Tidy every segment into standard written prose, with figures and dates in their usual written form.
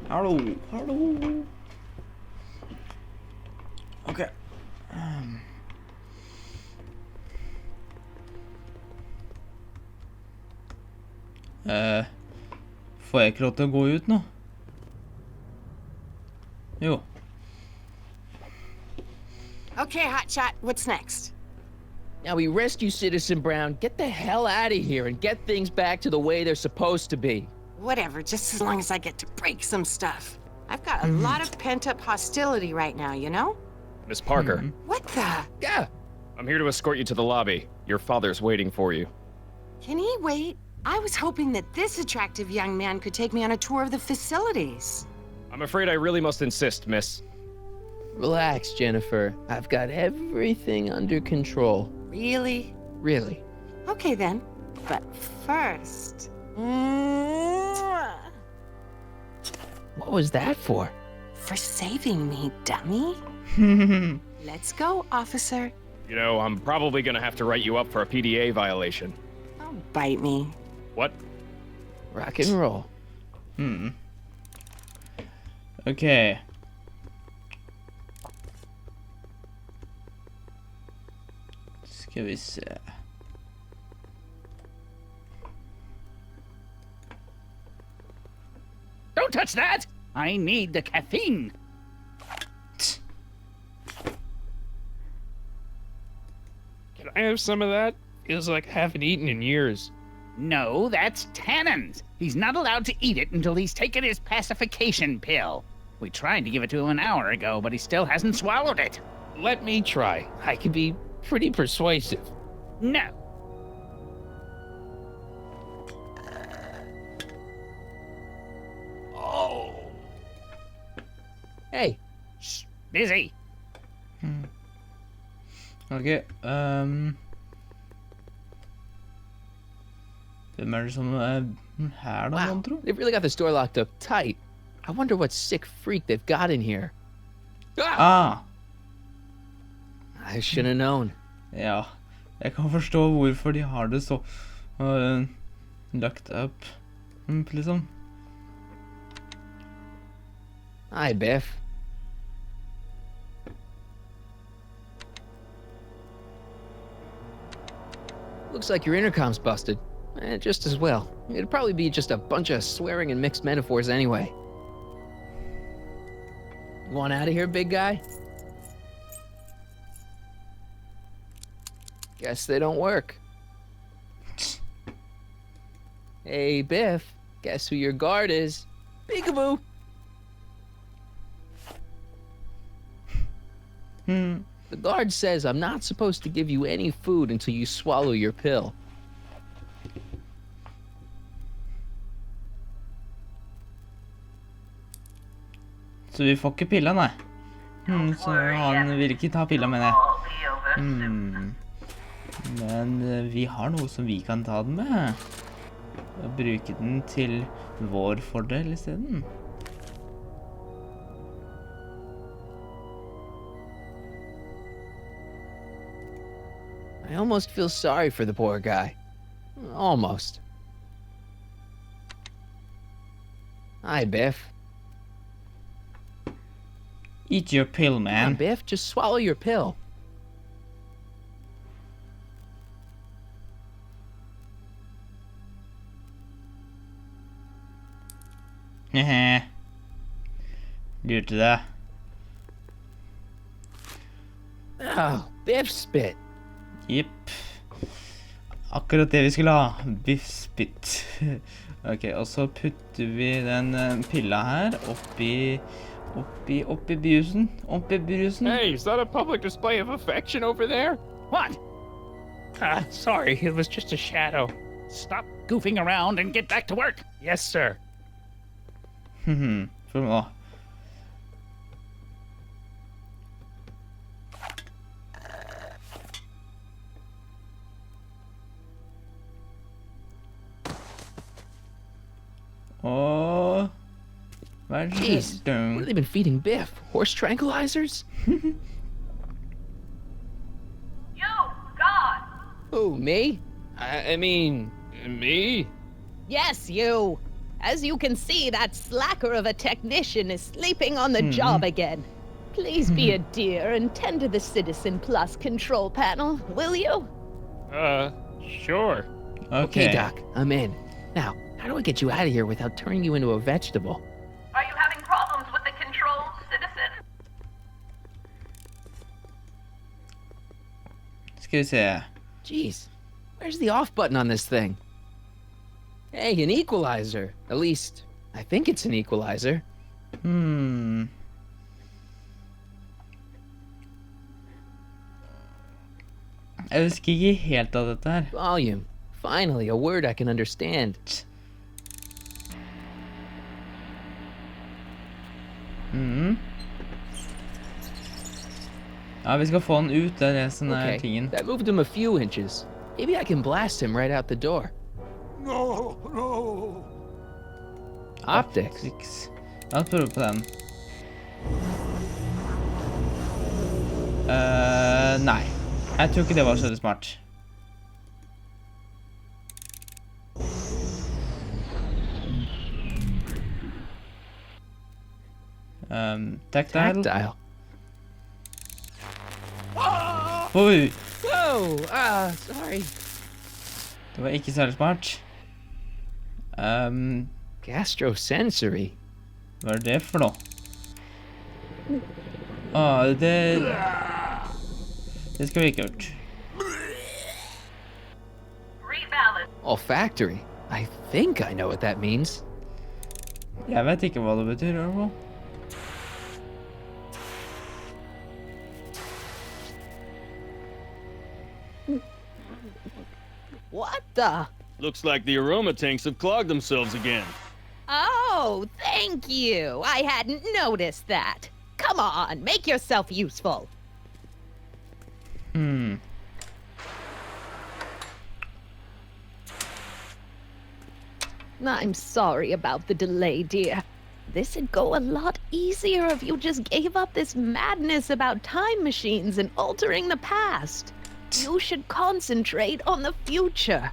Hallo, hallo. Ok. Får jeg ikke lov til å gå ut nå? Jo. Okay, hotshot, what's next? Now we rescue Citizen Brown, get the hell out of here, and get things back to the way they're supposed to be. Whatever, just as long as I get to break some stuff. I've got a lot of pent-up hostility right now, you know? Miss Parker, What the? Yeah. I'm here to escort you to the lobby. Your father's waiting for you. Can he wait? I was hoping that this attractive young man could take me on a tour of the facilities. I'm afraid I really must insist, miss. Relax, Jennifer. I've got everything under control. Really? Really. Okay then. But first... What was that for? For saving me, dummy. Let's go, officer. You know, I'm probably gonna have to write you up for a PDA violation. Don't bite me. What? Rock and roll. Ok. Skal vi se. Don't touch that! I need the caffeine. Can I have some of that? Feels like I haven't eaten in years. No, that's Tannen's. He's not allowed to eat it until he's taken his pacification pill. We tried to give it to him an hour ago, but he still hasn't swallowed it. Let me try. I can be pretty persuasive. No. Oh. Hey. Shh, busy. Ok. Hvem det som her da, Wow, man tror? they've really got this door locked up tight. I wonder what sick freak they've got in here. Ah! I should have known. Ja. Jeg kan forstå hvorfor de har det så lagt opp, liksom. Hi, Biff. Looks like your intercom's busted. Just as well. It'd probably be just a bunch of swearing and mixed metaphors anyway. You want out of here, big guy? Guess they don't work. Hey, Biff. Guess who your guard is? Peekaboo! The guard says I'm not supposed to give you any food until you swallow your pill. Så vi får ikke pilla, nei. Så han vil ikke ta pilla, mener jeg. Men vi har noe som vi kan ta den med. Og bruke den til vår fordel I stedet. I almost feel sorry for the poor guy. Almost. Hi, Biff. Eat your pill, Come on, man. Biff, just swallow your pill. Hehe. Lurte deg. Oh, Biff spit. Jepp. Akkurat det vi skulle ha. Biff spit. Ok, og så putter vi den pilla her oppi brusen. Oppi brusen. Hey, is that a public display of affection over there? What? Sorry, it was just a shadow. Stop goofing around and get back to work. Yes, sir. For nå. Og hva det Jeez, what have they been feeding Biff? Horse tranquilizers? You, God! Who, me? I mean, me? Yes, you. As you can see, that slacker of a technician is sleeping on the job again. Please be a dear and tend to the Citizen Plus control panel, will you? Sure. Okay, Doc, I'm in. Now, how do I get you out of here without turning you into a vegetable? Are you having problems with the controls, citizen? Skal vi se. Jeez, where's the off button on this thing? Hey, an equalizer. At least, I think it's an equalizer. Jeg husker ikke helt av dette her. Volume. Finally, a word I can understand. Ja, vi skal få den ut, det er det som er Okay, tingen. that moved him a few inches. Maybe I can blast him right out the door. No. Optics. La oss prøve på den. Nei. Jeg tror ikke det var så smart. Tactile. Tactile. Oi! Whoa! Sorry. Det var ikke særlig smart. Gastrosensory. Hva er det for noe? Det skal vi ikke gjort. Rebalance. Olfactory. I think I know what that means. Jeg vet ikke hva det betyr, i hvert fall. What the? Looks like the aroma tanks have clogged themselves again. Oh, thank you. I hadn't noticed that. Come on, make yourself useful. I'm sorry about the delay, dear. This'd go a lot easier if you just gave up this madness about time machines and altering the past. You should concentrate on the future.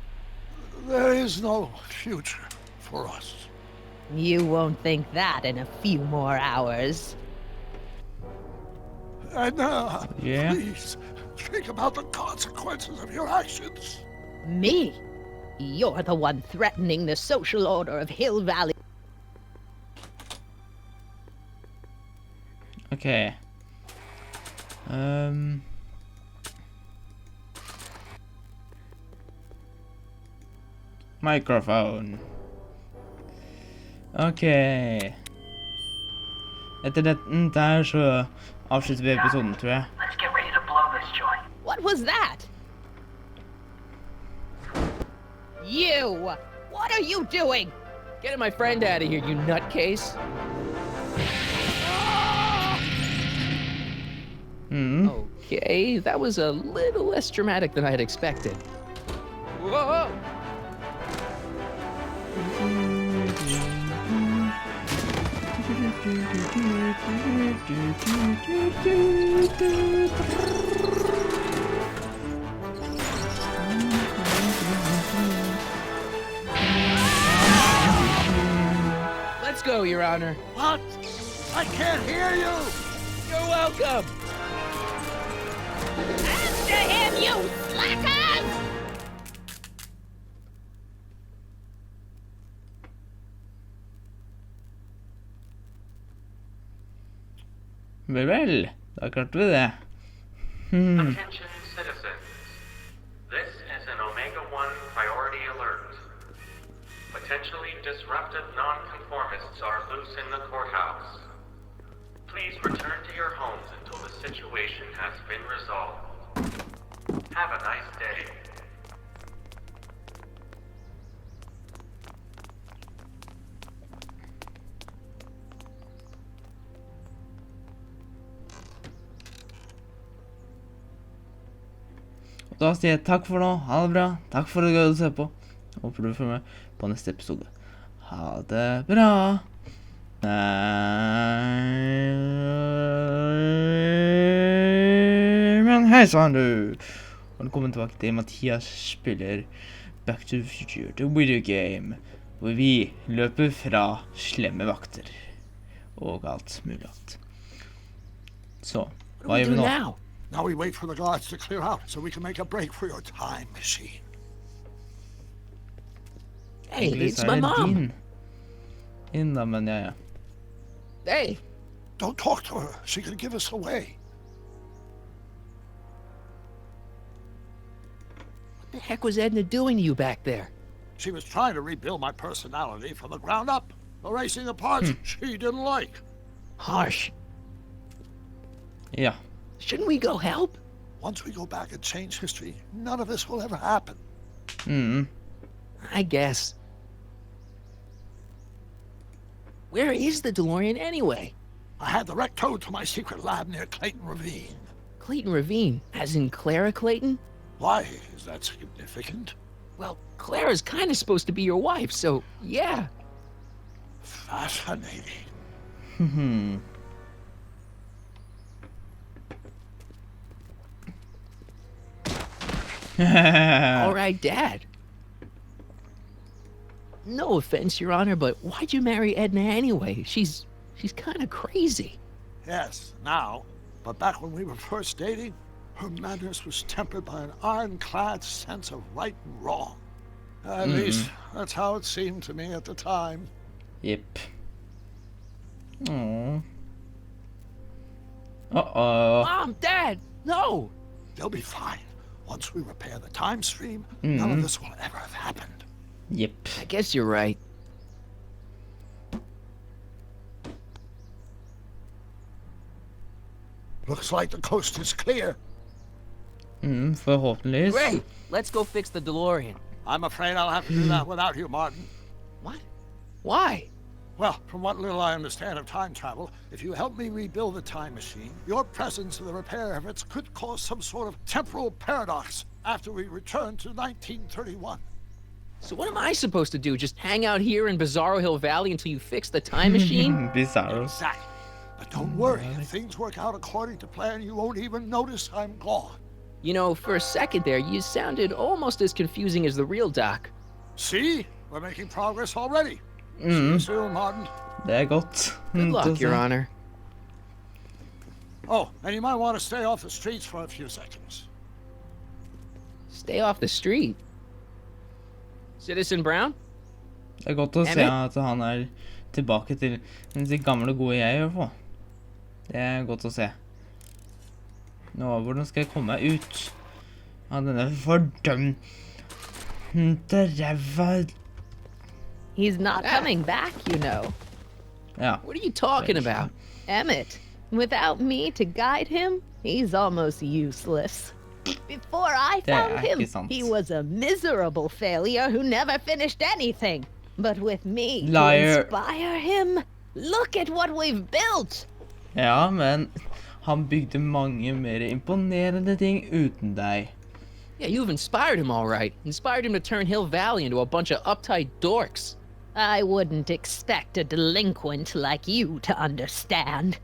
There is no future for us. You won't think that in a few more hours. Edna, Yeah? please think about the consequences of your actions. Me? You're the one threatening the social order of Hill Valley. Okay. Microphone. Okay. Etter dette her så avslutter vi episoden, tror jeg. Let's get ready to blow this joint. What was that? You! What are you doing? Get my friend out of here, you nutcase. Okay, that was a little less dramatic than I had expected. Whoa! Let's go, Your Honor. What? I can't hear you! You're welcome! After him, you slackers! Vel, da klarte vi det. Attention citizens. This is an Omega-1 priority alert. Potentially disruptive nonconformists are loose in the courthouse. Please return to your homes until the situation has been resolved. Have a nice day. Og da sier jeg takk for nå, ha det bra, takk for at du ser på. Håper du følger med på neste episode. Ha det bra! Men hei sann du! Velkommen tilbake til Matias spiller Back to the Future, the video game. hvor vi løper fra slemme vakter og alt mulig annet. Så, hva gjør vi nå? Now we wait for the guards to clear out so we can make a break for your time machine. Hey, Egentlig it's så my det mom. din da, men ja. Hey, Don't talk to her. She could give us away. what the heck was Edna doing to you back there? She was trying to rebuild my personality from the ground up, erasing the parts she didn't like. Harsh. Ja. Shouldn't we go help? Once we go back and change history, none of this will ever happen. I guess. Where is the DeLorean anyway? I had the wreck towed to my secret lab near Clayton Ravine. Clayton Ravine, as in Clara Clayton? Why is that significant? Well, Clara's kind of supposed to be your wife, so yeah. Fascinating. All right, Dad. No offense, Your Honor, but why'd you marry Edna anyway? She's kind of crazy. Yes, now. But back when we were first dating, her madness was tempered by an ironclad sense of right and wrong. At least, that's how it seemed to me at the time. Jepp. Åh. Uh-oh. Mom, Dad, no! They'll be fine. Once we repair the time stream, none of this will ever have happened. Jepp. I guess you're right. Looks like the coast is clear. Forhåpentligvis. Great! Let's go fix the DeLorean. I'm afraid I'll have to do that without you, Martin. What? Why? Well, from what little I understand of time travel, if you help me rebuild the time machine, your presence in the repair efforts could cause some sort of temporal paradox after we return to 1931. So what am I supposed to do? Just hang out here in Bizarro Hill Valley until you fix the time machine? Bizarro. Exactly. But don't worry, if things work out according to plan, you won't even notice I'm gone. You know, for a second there, you sounded almost as confusing as the real Doc. See? We're making progress already. See you soon, Martin. Det godt. Good luck, Your Honor. Oh, and you might want to stay off the streets for a few seconds. Stay off the street. Citizen Brown? Det godt å se at han tilbake til sitt gamle gode jeg, i hvert fall. Det godt å se. Nå, hvordan skal jeg komme meg ut av denne fordømte ræva? He's not coming back, you know. Ja. What are you talking about? Emmett, without me to guide him, he's almost useless. Before I found him, he was a miserable failure who never finished anything. But with me to inspire him, look at what we've built. Ja, men han bygde mange mer imponerende ting uten deg. Yeah, you've inspired him all right. Inspired him to turn Hill Valley into a bunch of uptight dorks. I wouldn't expect a delinquent like you to understand.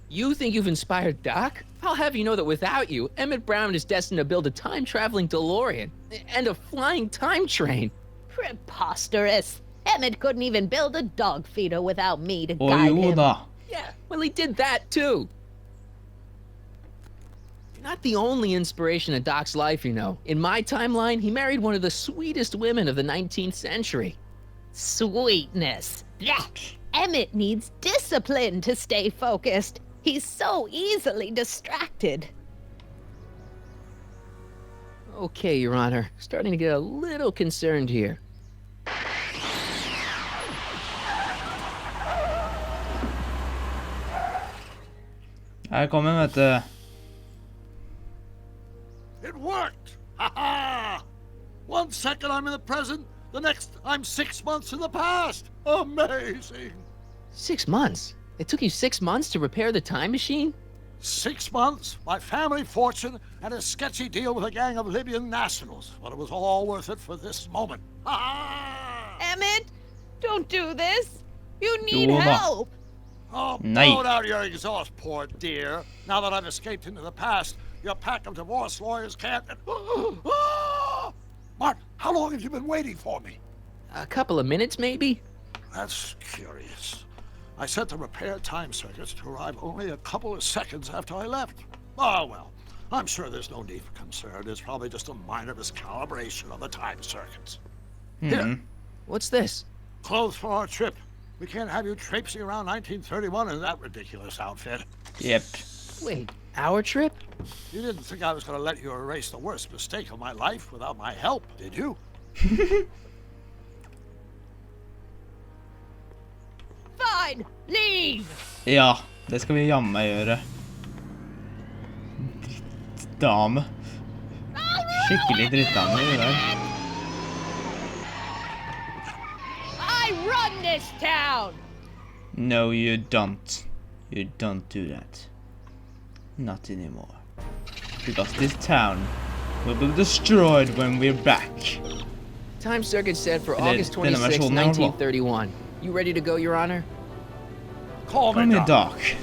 You think you've inspired Doc? I'll have you know that without you, Emmett Brown is destined to build a time-traveling DeLorean and a flying time train. Preposterous. Emmett couldn't even build a dog feeder without me to guide him. Yeah, well, he did that too. You're not the only inspiration in Doc's life, you know. In my timeline, he married one of the sweetest women of the 19th century. Sweetness. Emmett needs discipline to stay focused. He's so easily distracted. Okay, Your Honor. Starting to get a little concerned here. Her kommer, vet du. It worked! Ha-ha! 1 second I'm in the present, the next I'm 6 months in the past. Amazing! 6 months? It took you 6 months to repair the time machine? 6 months, my family fortune, and a sketchy deal with a gang of Libyan nationals. But it was all worth it for this moment. Ha-ha! Emmett, don't do this. You need help. Oh, blow out your exhaust, poor dear. Now that I've escaped into the past, your pack of divorce lawyers can't... Martin, how long have you been waiting for me? A couple of minutes, maybe? That's curious. I set the repair time circuits to arrive only a couple of seconds after I left. Oh, well, I'm sure there's no need for concern. It's probably just a minor miscalibration of the time circuits. Here, What's this? clothes for our trip. We can't have you traipsing around 1931 in that ridiculous outfit. Yep. Wait, our trip? You didn't think I was going to let you erase the worst mistake of my life without my help, did you? Fine, leave! Ja, det skal vi jammen gjøre. Drittdame. Skikkelig drittdame, det der. I run this town! No, you don't. You don't do that. Not anymore. Because this town will be destroyed when we're back. Time circuit set for Eller, August denne 26, versjonen er bra. 1931. You ready to go, Your Honor? Call Kom me igjen, Doc. Doc.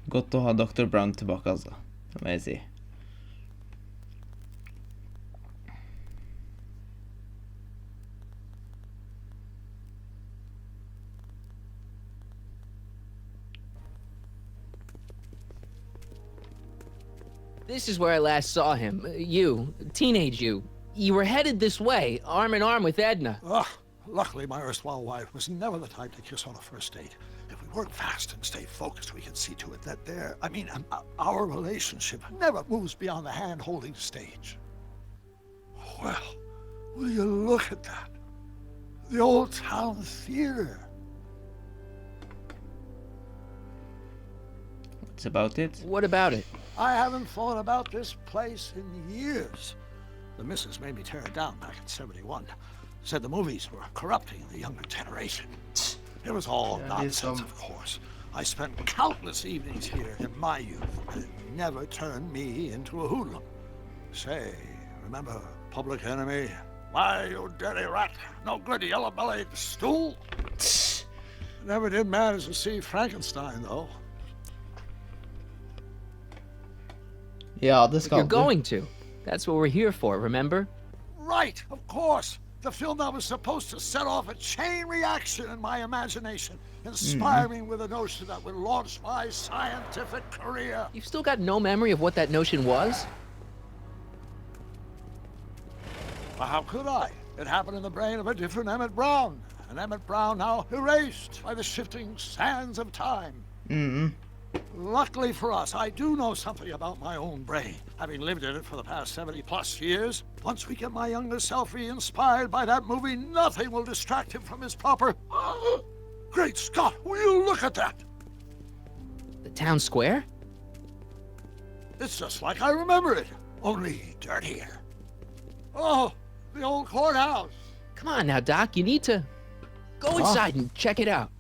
Godt å ha Dr. Brown tilbake, altså. Det må jeg si. This is where I last saw him. You, teenage you. You were headed this way, arm in arm with Edna. Ugh, luckily, my erstwhile wife was never the type to kiss on a first date. If we work fast and stay focused, we can see to it that our relationship never moves beyond the hand-holding stage. Well, will you look at that? The old town theater. That's about it. What about it? I haven't thought about this place in years. The missus made me tear it down back in '71. Said the movies were corrupting the younger generation. It was all nonsense, of course. I spent countless evenings here in my youth, and it never turned me into a hoodlum. Say, remember Public Enemy? Why, you dirty rat, no good yellow-bellied stool. Never did manage to see Frankenstein, though. Ja, det skal You're du. going to. That's what we're here for, remember? Right, of course. The film that was supposed to set off a chain reaction in my imagination, inspire me with a notion that would launch my scientific career. You've still got no memory of what that notion was? Well, how could I? It happened in the brain of a different Emmett Brown. An Emmett Brown now erased by the shifting sands of time. Luckily for us, I do know something about my own brain, having lived in it for the past 70-plus years. Once we get my younger self re-inspired by that movie, nothing will distract him from his proper... Great Scott, will you look at that? The town square? It's just like I remember it, only dirtier. Oh, the old courthouse. Come on now, Doc, you need to go inside and check it out.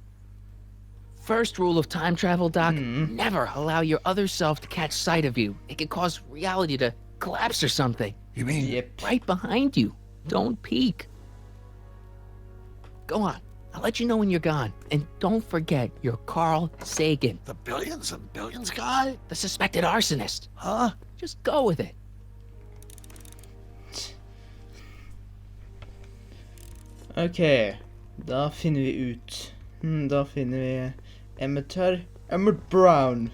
First rule of time travel, Doc, never allow your other self to catch sight of you. It can cause reality to collapse or something. You mean... Yep. Right behind you. Don't peek. Go on. I'll let you know when you're gone. And don't forget, you're Carl Sagan, The billions and billions guy? the suspected arsonist. Huh? Just go with it. Ok, da finner vi ut. Da finner vi Emmett her. Emmett Brown.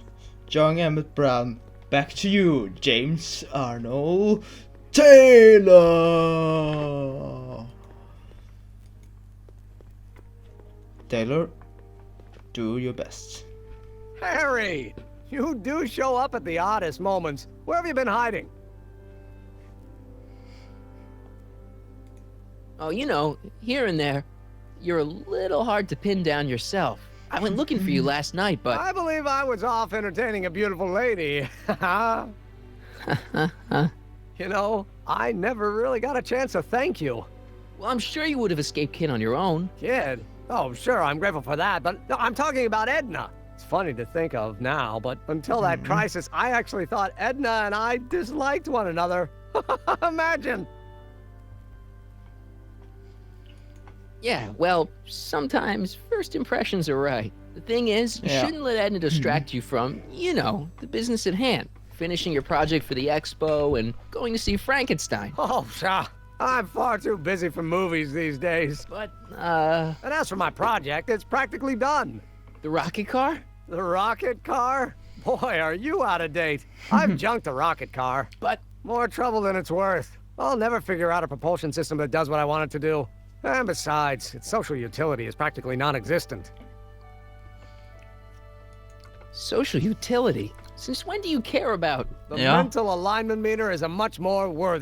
Young Emmett Brown. Back to you, James Arnold Taylor. Taylor, do your best. Harry! You do show up at the oddest moments. Where have you been hiding? Oh, you know, here and there, you're a little hard to pin down yourself. I went looking for you last night, but... I believe I was off entertaining a beautiful lady. You know, I never really got a chance to thank you. Well, I'm sure you would have escaped Kid on your own. Kid? Oh, sure, I'm grateful for that, but no, I'm talking about Edna. It's funny to think of now, but until that crisis, I actually thought Edna and I disliked one another. Imagine. Yeah, well, sometimes first impressions are right. The thing is, you Yeah. shouldn't let Edna distract you from, you know, the business at hand. Finishing your project for the expo and going to see Frankenstein. Oh, I'm far too busy for movies these days. But, And as for my project, it's practically done. the rocket car? The rocket car? Boy, are you out of date. I've junked the rocket car. But, More trouble than it's worth. I'll never figure out a propulsion system that does what I want it to do. And besides, its social utility is practically non-existent. social utility? Since when do you care about? The Yeah. mental alignment meter is a much more worthy